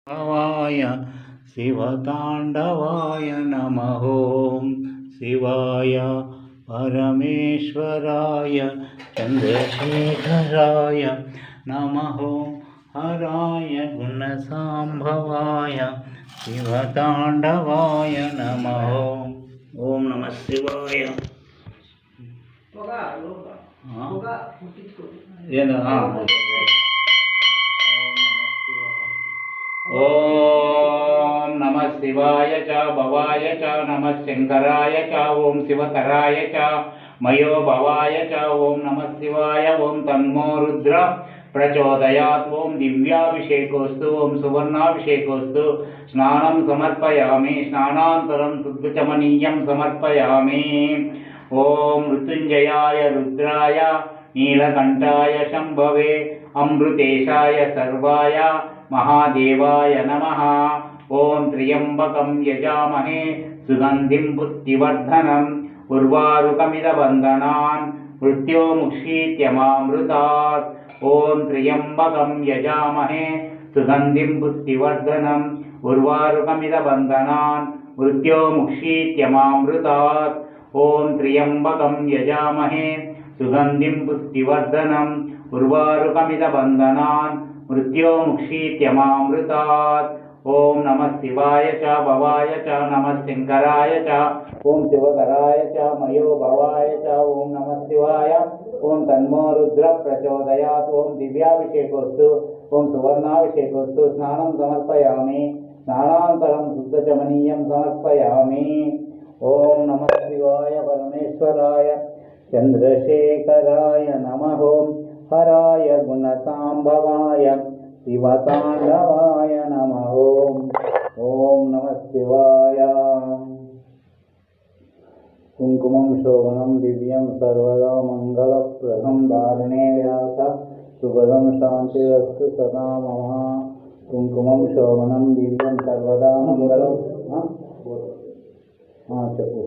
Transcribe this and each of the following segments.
भवाय शिवताण्डवाय नमः। ॐ शिवाय परमेश्वराय चन्द्रशेखराय नमः। हराय गुणसाम्भवाय शिवताण्डवाय नमः। ओम नमः शिवाय। ओम नमः शिवाय च भवाय च नमः शंकराय च ओम शिवतराय च मयो भवाय च ओम नमः शिवाय। ओम तन्मो रुद्र प्रचोदयात्। ओम दिव्याभिषेकोस्तु ओम सुवर्णाभिषेकोस्तु। स्नानं समर्पयामि। स्नानान्तरं शुद्धचमनीयं समर्पयामि। ओम मृत्युंजयाय रुद्राय नीलकंठाय शंभवे अमृतेशाय सर्वाय महादेवाय नमः। ओम त्र्यंबकं यजामहे सुगंधिं पुष्टिवर्धनम् उर्वारुकमिदबन्धनान् मृत्योर्मुक्षीत्यमामृतात्। ओम त्र्यंबकं यजामहे सुगंधिं पुष्टिवर्धनम् उर्वारुकमिदबन्धनान् मृत्योर्मुक्षीत्यमामृतात्। ओम त्र्यंबकं यजामहे सुगंधिं पुष्टिवर्धनम् उर्वारुकमिदबन्धनान् मृत्योर्मुक्षीत्यमामृतात्। ओम नमः शिवाय च भवाय च नमः शंकराय च ओम शिवतराय च मयो भवाय च ओम नमः शिवाय। ओम तन्मो रुद्र प्रचोदयात्। ओम दिव्याभिषेकोस्तु ओम सुवर्णाभिषेकोस्तु। स्नानं समर्पयामि। स्नानान्तरं शुद्धचमनीयं समर्पयामि। ओम नमः शिवाय परमेश्वराय चन्द्रशेखराय नमः। हराय गुणसाम्भवाय शिवताण्डवाय नमः। ओम नमः शिवाय। कुंकुमं शोभनं दिव्यं सर्वदा मङ्गलप्रदं धारणे व्यास सुभदं शान्तिरस्तु सदा मम। कुंकुमं शोभनं दिव्यं सर्वदा मङ्गलं। చెప్పు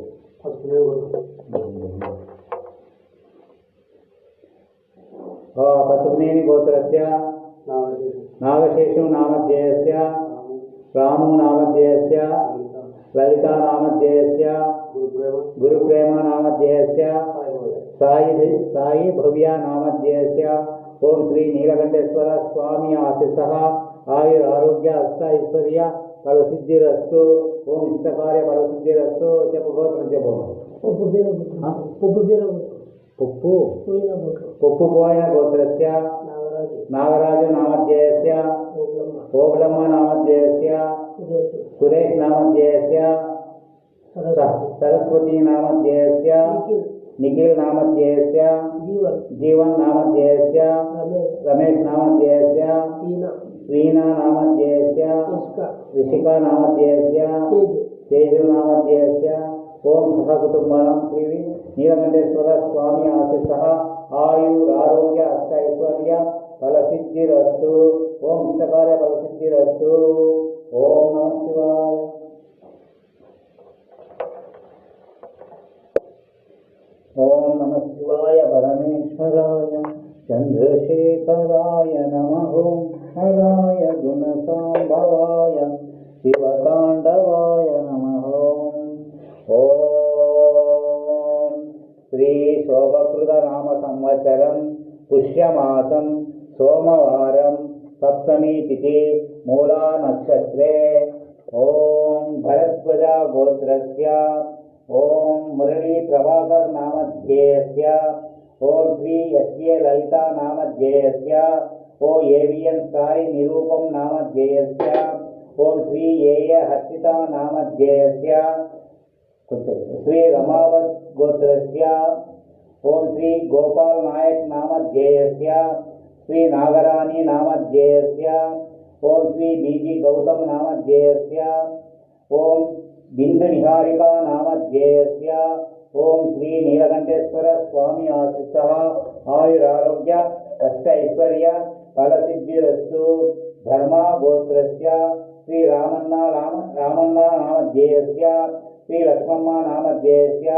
पशुपनेमि गोत्रस्य नागशेषु नामध्ययस्य रामु नामध्ययस्य ललिता नामध्ययस्य गुरुप्रेम नामध्ययस्य साई भव्या नामध्ययस्य। ओम श्री नीलकंठेश्वर स्वामी आशीषः आयुरारोग्य अष्ट ऐश्वर्य फलसिद्धिरस्तु। ओम इष्टकार्य फलसिद्धिरस्तु। చెప్పు గోత్రం చెప్పు। पप्पु पोयन गोत्रस्य नागराजु नामध्ययस्य ओबलम्म नामध्ययस्य सुरेश नामध्ययस्य सरस्वती नामध्ययस्य निखिल नामध्ययस्य जीवन नामध्ययस्य रमेश नामध्ययस्य वीणा नामध्ययस्य ऋषिका नामध्ययस्य तेजु नामध्ययस्य। ओम सहकुटुंबानां श्री नीलकंठेश्वर स्वामी आशीषः आयुरारोग्य अष्ट ऐश्वर्य फलसिद्धिरस्तु। ओम इष्टकार्य फलसिद्धिरस्तु। ओम नमः शिवाय। ओम नमः शिवाय परमेश्वराय चन्द्रशेखराय नमः। हराय गुणसाम्भवाय शिवताण्डवाय नमः। ओम श्री शोभकृत नाम संवत्सरं पुष्यमासं सोमवारं सप्तमी तिथि मूला नक्षत्रे। ओम भरद्वाजा गोत्रस्य ओम मुरली प्रभाकर नामध्येयस्य ओम श्री यस्य ललिता नामध्येयस्य ओ एवियन साई निरूपम नामध्येयस्य ओम श्री येय हर्षिता नामध्येयस्य श्री रमावत गोत्रस्य ओम श्री गोपाल नायक नामध्येयस्य श्री नागराणी नामध्येयस्य ओम श्री बीजी गौतम नामध्येयस्य ओम बिंदु निहारिका नामध्येयस्य ओम श्री नीलकंठेश्वर स्वामी आशीषः आयुरारोग्य अष्ट ऐश्वर्य फलसिद्धिरस्तु। धर्मा गोत्रस्य श्री रामन्ना नामध्येयस्य श्री लक्ष्मम्म नामध्येयस्य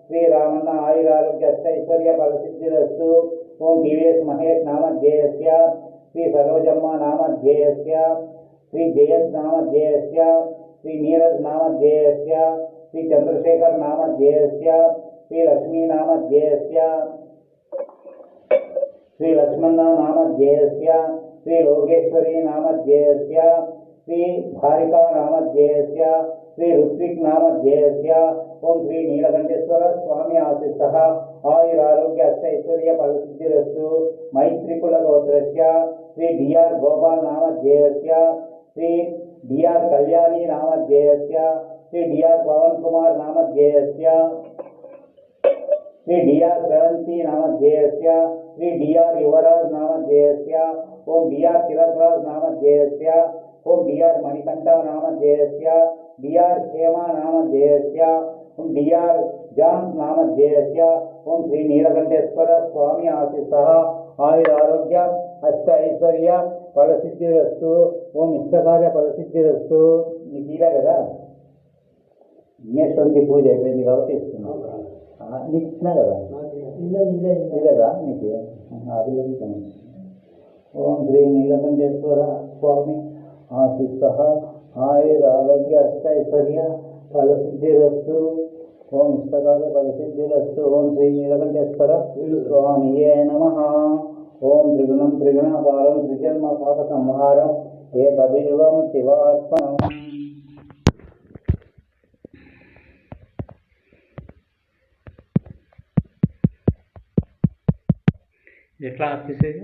श्री रामन्ना आयुरारोग्य अष्ट ऐश्वर्य फलसिद्धिरस्तु। ओम टीवीएस महेश नामध्येयस्य श्री सरोजम्मा नामध्येयस्य శ్రీ జయంత్ నామధ్యేయస్య శ్రీ నీరజ్ నామధ్యేయస్య శ్రీ చంద్రశేఖర్ నామధ్యేయస్య శ్రీ లక్ష్మీ నామధ్యేయస్య శ్రీ లక్ష్మణ నామధ్యేయస్య శ్రీ లోకేశ్వరీ నామధ్యేయస్య శ్రీ భారికా నామధ్యేయస్య శ్రీ ఋత్విక్ నామధ్యేయస్య ఓం శ్రీ నీలకంఠేశ్వర స్వామి ఆశిష్టః ఆయురారోగ్య అష్టైశ్వర్య ఫలసిద్ధిరస్తు మైత్రికుల గోత్రస్య శ్రీ డిఆర్ గోపాల్ నామధ్యేయస్య శ్రీ డిఆర్ కళ్యాణి నామధ్యేయస్య శ్రీ డిఆర్ పవన్ కుమార్ నామధ్యేయస్య శ్రీ డిఆర్ శ్రవంతి నామధ్యేయస్య శ్రీ డిఆర్ యువరాజ్ నామధ్యేయస్య ఓం డిఆర్ తిలకరాజ్ నామధ్యేయస్య ఓం డిఆర్ మణికంఠ నామధ్యేయస్య డిఆర్ హేమ నామధ్యేయస్య ఓం డిఆర్ జాన్ నామధ్యేయస్య ఓం శ్రీ నీలకంఠేశ్వర స్వామి ఆశిష్టః ఆయురారోగ్య అష్ట ఐశ్వర్య ఫలసిద్ధిరస్తు ఓం ఇష్టకార్య ఫలసిద్ధిరస్తు. నీకు ఇలా కదా విఘ్నేశ్వరుడికి పూజ అయిపోయింది కాబట్టి ఇస్తున్నాను. నీకు ఇచ్చినా కదా లేదా నీకు అభిలంబించాను. ఓం శ్రీ నీలకంఠేశ్వర స్వామి ఆశిష్టః ఆయురారోగ్య అష్టైశ్వర్య ఫలసిద్ధిరస్తు ఓం ఇష్టకార్య ఫలసిద్ధిరస్తు. ఓం శ్రీ నీలకంఠేశ్వర స్వామియే నమః. ఓం త్రిగుణం త్రిగుణాకారం త్రిజన్మ పాప సంహారం ఏకబిల్వం శివార్పణం. ఎట్లా ఆఫీసేది